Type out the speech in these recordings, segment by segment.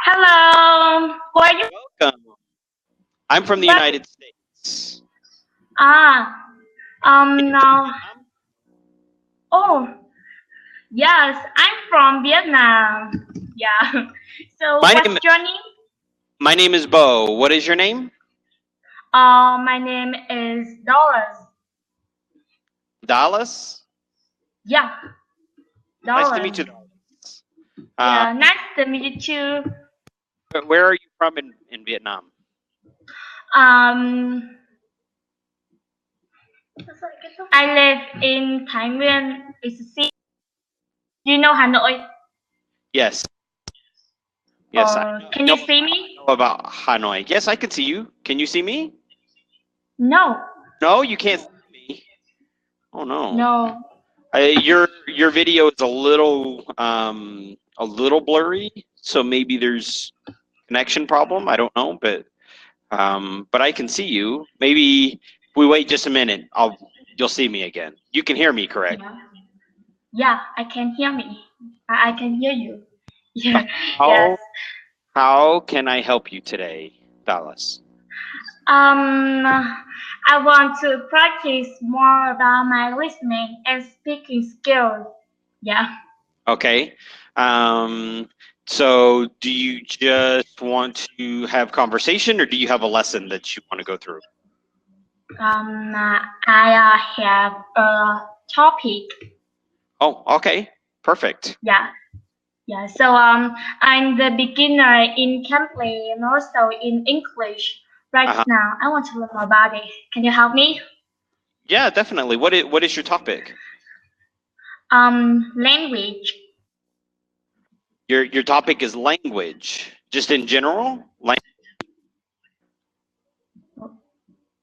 Hello. Who are you? Welcome. I'm from the What? United States. Ah. And you're from Now. Vietnam? Oh, yes. I'm from Vietnam. Yeah. So, My what's name your name? my name is Bo. What is your name? My name is Dollars. Dallas. Yeah, Nice to meet Dollars. you, Dallas. Uh, Yeah. Nice to meet you. where are you from in Vietnam? Um, I live in Thái Nguyên. It's a city. Do you know Hanoi? Yes. Yes, Or can know you see me? about Hanoi. Yes, I can see you. Can you see me? No. No, you can't see me. Oh no. No. Your video is a little blurry, so maybe there's connection problem. I don't know, but I can see you. Maybe if we wait just a minute, you'll see me again. You can hear me, correct? Yeah. Yeah, I can hear me. I can hear you. Yeah. Yes. How how can I help you today, Dallas? Um, I want to practice more about my listening and speaking skills. Yeah. Okay. Um, so do you just want to have conversation, or do you have a lesson that you want to go through? I have a topic. Oh, okay. Perfect. Yeah. Yeah. So I'm the beginner in Cambly and also in English. Right Uh-huh. now, I want to learn more about it. Can you help me? Yeah, definitely. What is your topic? Language. Your topic is language, just in general.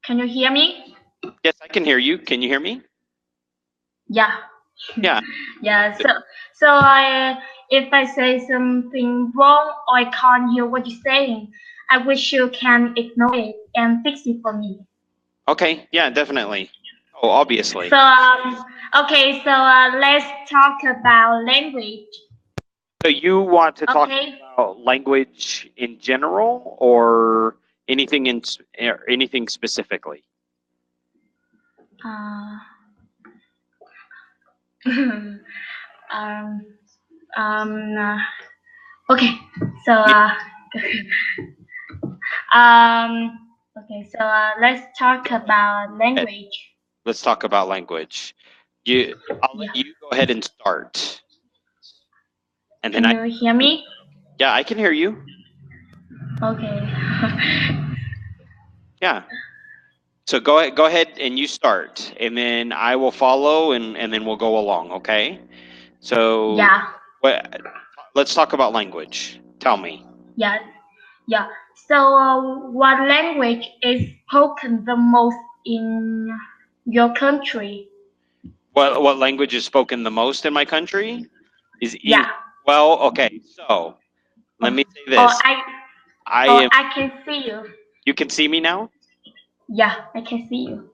Can you hear me? Yes, I can hear you. Can you hear me? Yeah. Yeah. Yeah. If I say something wrong or I can't hear what you're saying, I wish you can ignore it and fix it for me. Okay. Yeah, definitely. Oh, obviously. So okay. So let's talk about language. So you want to talk Okay. about language in general, or anything specifically? Uh, um. Uh, okay. So Yeah. um. Okay. So let's talk about language. Let's talk about language. I'll let Yeah. you go ahead and start, and then Can you hear me? yeah, I can hear you. Okay. Yeah. So go ahead and you start, and then I will follow, and then we'll go along. Okay. So Yeah. what? Let's talk about language. Tell me. Yeah. Yeah. So, what language is spoken the most in your country? What language is spoken the most in my country is Yeah. English. Well, okay. So let Or, me say or this. I I or am. I can see you. You can see me now. Yeah, I can see you.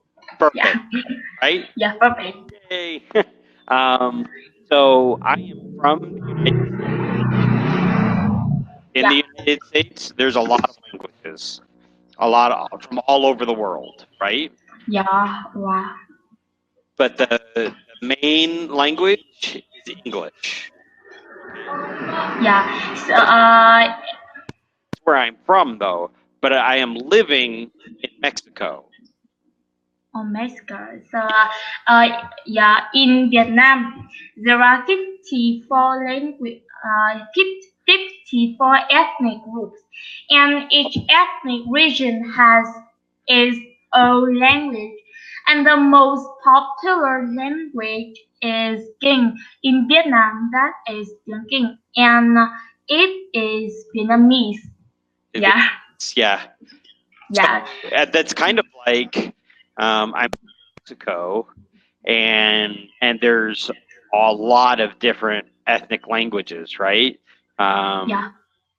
Yeah. Perfect. Right. Yeah. Perfect. Yay. um. So I am from the United States. In Yeah. the United States, there's a lot of languages, from all over the world, right? Yeah. Wow. But the main language is English. Okay. Yeah. So, That's where I'm from, though. But I am living in Mexico. on Mexico. So, yeah, in Vietnam, there are 54 language, 54 ethnic groups, and each ethnic region has its own language. And the most popular language is Kinh. In Vietnam, that is Tiếng Kinh, and it is Vietnamese. Yeah, Yeah. So yeah, that's kind of like I'm in Mexico, and there's a lot of different ethnic languages, right? Um, yeah.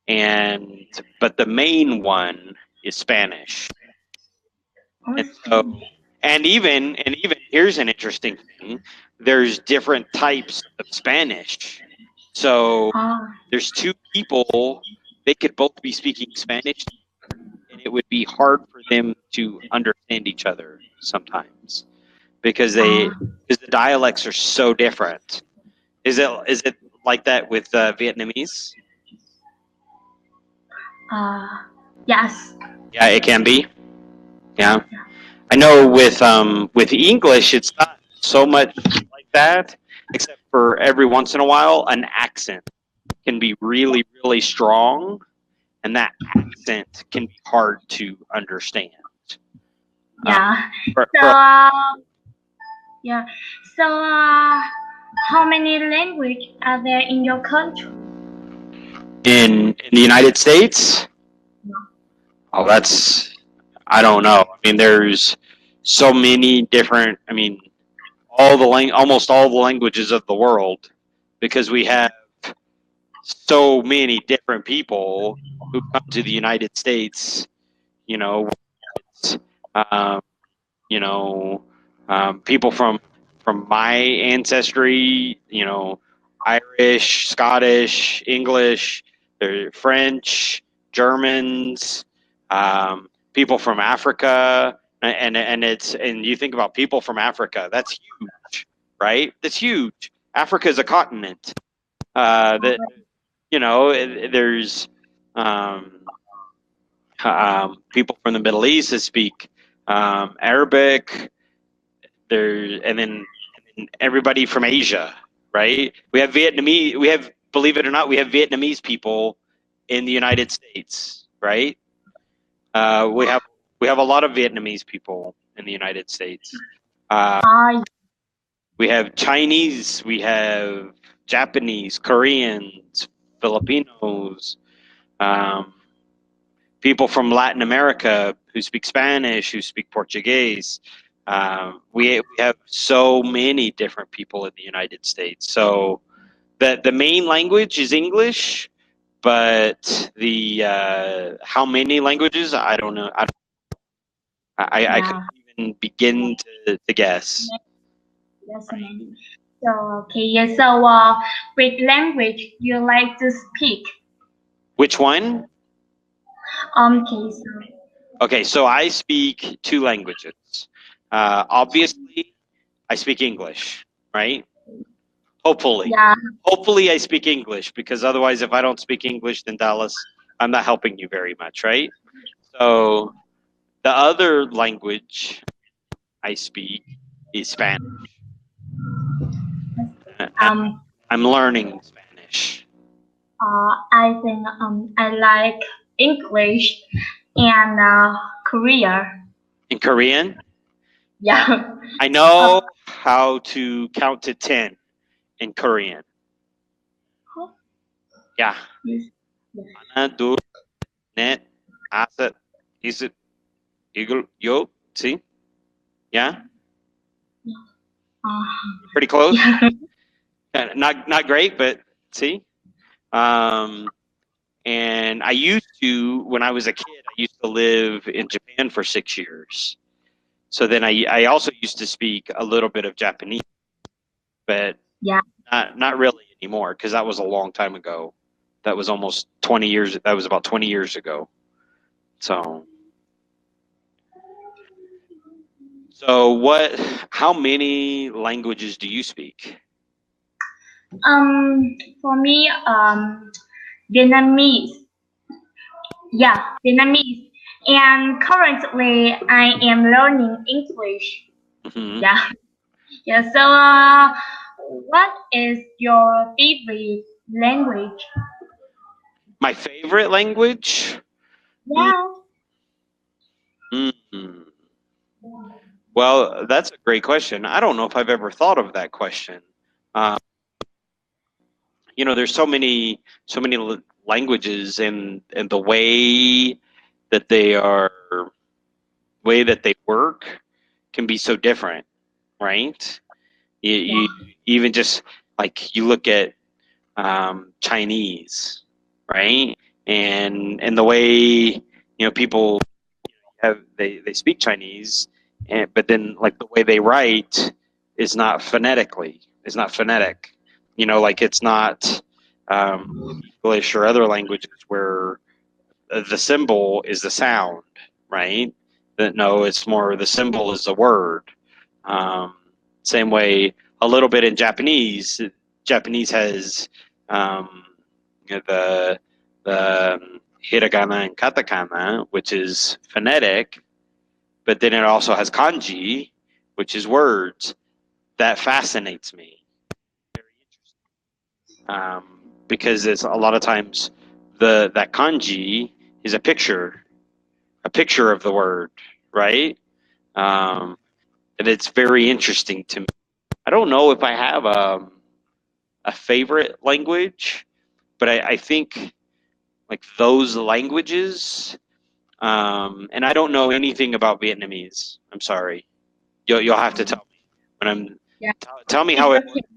and but the main one is Spanish. Oh, And Spanish. so, and even here's an interesting thing. There's different types of Spanish. So Oh, there's two people they could both be speaking Spanish, and it would be hard for them to understand each other sometimes because the dialects are so different. Is it like that with Vietnamese? Yes. Yeah, it can be. Yeah, I know with English, it's not so much like that, except for every once in a while, an accent can be really, really strong, and that accent can be hard to understand. Yeah. For, So, for yeah. So, how many languages are there in your country? in the United States, oh, I don't know. I mean, there's so many different. I mean, almost all the languages of the world, because we have so many different people who come to the United States. You know, um, you know, people from my ancestry. You know, Irish, Scottish, English, French, Germans, people from Africa, and you think about people from Africa. That's huge, right? That's huge. Africa is a continent. That there's um, people from the Middle East that speak Arabic. And then everybody from Asia, right? We have Vietnamese. We have, believe it or not, we have Vietnamese people in the United States, right? We have a lot of Vietnamese people in the United States. We have Chinese. We have Japanese, Koreans, Filipinos. Um, People from Latin America who speak Spanish, who speak Portuguese. We have so many different people in the United States. So the main language is English, but the how many languages, I don't know. I couldn't even begin to guess. Yes, ma'am. So, okay, yeah. So, which language you like to speak? Which one? Okay, so Okay, so I speak two languages. Obviously, I speak English, right? Hopefully. yeah, Hopefully I speak English, because otherwise, if I don't speak English, then Dallas, I'm not helping you very much, right? So the other language I speak is Spanish. um, I'm learning Spanish. I think I like English and Korea. In Korean, Yeah. I know how to count to 10 in Korean. Yeah. Yes. Ha나, 둘, 넷, 다섯, 여섯, 일곱, 요. See? Yeah? Uh, Pretty close? yeah. Not great, but see? And I used to, when I was a kid, I used to live in Japan for 6 years. So then I also used to speak a little bit of Japanese, but Yeah. not really anymore, because that was a long time ago. That was almost 20 years. That was about 20 years ago. So how many languages do you speak? For me, Vietnamese. Yeah, Vietnamese. And currently, I am learning English. Mm-hmm. Yeah. Yeah. So, what is your favorite language? My favorite language? Yeah. Mm-hmm. Well, that's a great question. I don't know if I've ever thought of that question. Um, there's so many languages, and the that they are way that they work can be so different, right? You even just like you look at Chinese, right? And the way people they speak Chinese, but then like the way they write is not phonetic. Like it's not English or other languages where the symbol is the sound, right? That no, it's more the symbol is the word. Same way, a little bit in Japanese. Japanese has the hiragana and katakana, which is phonetic, but then it also has kanji, which is words. That fascinates me. Very interesting. Because it's a lot of times that kanji is a picture of the word, right? And it's very interesting to me. I don't know if I have a favorite language, but I think like those languages. And I don't know anything about Vietnamese. I'm sorry. You'll have to tell me when I'm. Yeah. Tell me It's how okay. it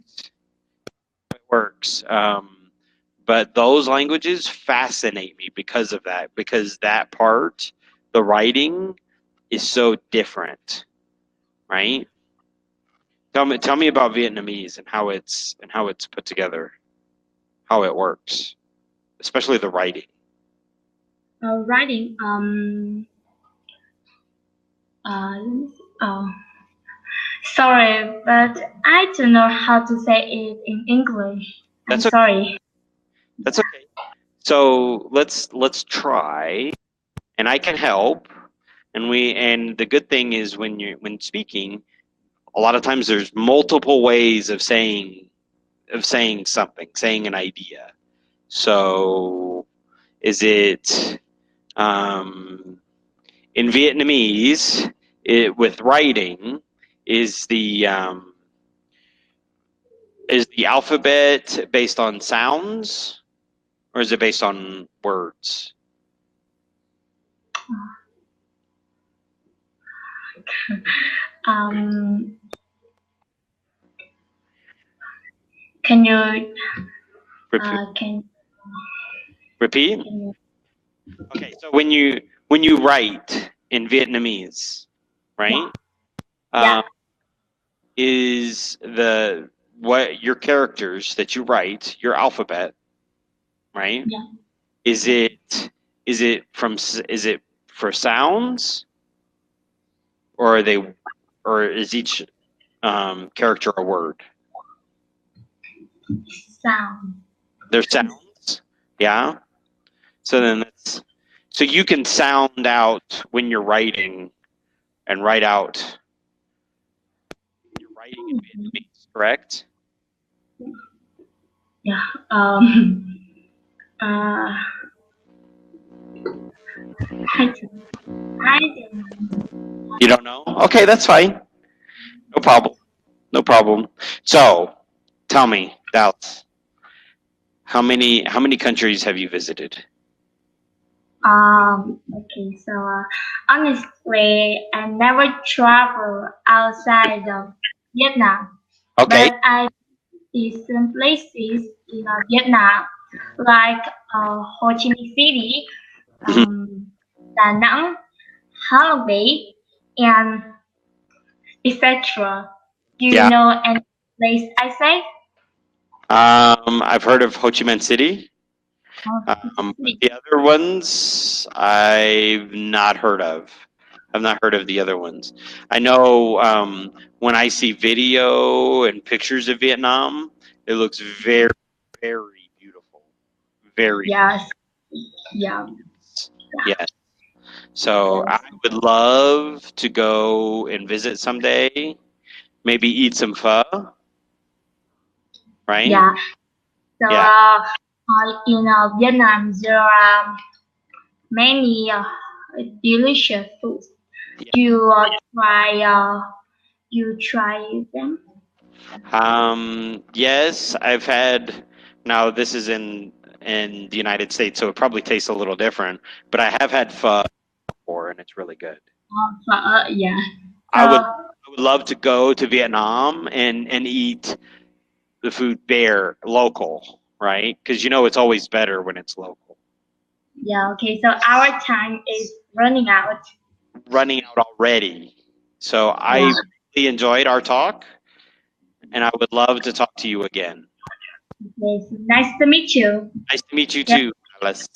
works. But those languages fascinate me because of that. Because that part, the writing, is so different, right? Tell me about Vietnamese and how it's put together, how it works, especially the writing. Writing. Let me see. Oh, sorry, but I don't know how to say it in English. I'm That's okay. sorry. That's okay. So let's try, and I can help. And the good thing is when speaking, a lot of times there's multiple ways of saying something, saying an idea. So is it in Vietnamese with writing is the alphabet based on sounds or is it based on words? Um, can you Repeat. can Repeat. can you Okay, so when you write in Vietnamese, right? yeah Um, is the what your characters that you write, your alphabet, right? yeah Is it is it for sounds or are they or is each character a word? sound They're sounds, yeah. So then that's so you can sound out when you're writing and write out. You're writing in Vietnamese, correct? yeah uh I don't I don't You don't know? Okay, that's fine. No problem. No problem. So, tell me, Dallas, how many countries have you visited? okay so honestly I never travel outside of Vietnam, Okay. but I see some places in Vietnam like Ho Chi Minh City, Da Nang, Hà Nội, and etc. Do you Yeah. know any place I say? I've heard of Ho Chi Minh City. But City. the other ones I've not heard of. I've not heard of the other ones. I know when I see video and pictures of Vietnam, it looks very, very beautiful. Very Yes, yeah, nice. Yeah. So I yes, would love to go and visit someday. Maybe eat some pho, right? yeah. So Yeah. in Vietnam there are many delicious foods. Yeah. Do you try them? Yes, I've had. Now this is in the United States, so it probably tastes a little different. But I have had pho before, and it's really good. Yeah. I would So I would love to go to Vietnam and eat the food there, local, right? Because you know it's always better when it's local. yeah, okay. So our time is running out. Running out already, so Yeah. I really enjoyed our talk, and I would love to talk to you again. Okay, so nice to meet you. Nice to meet you Yep. too, Alice.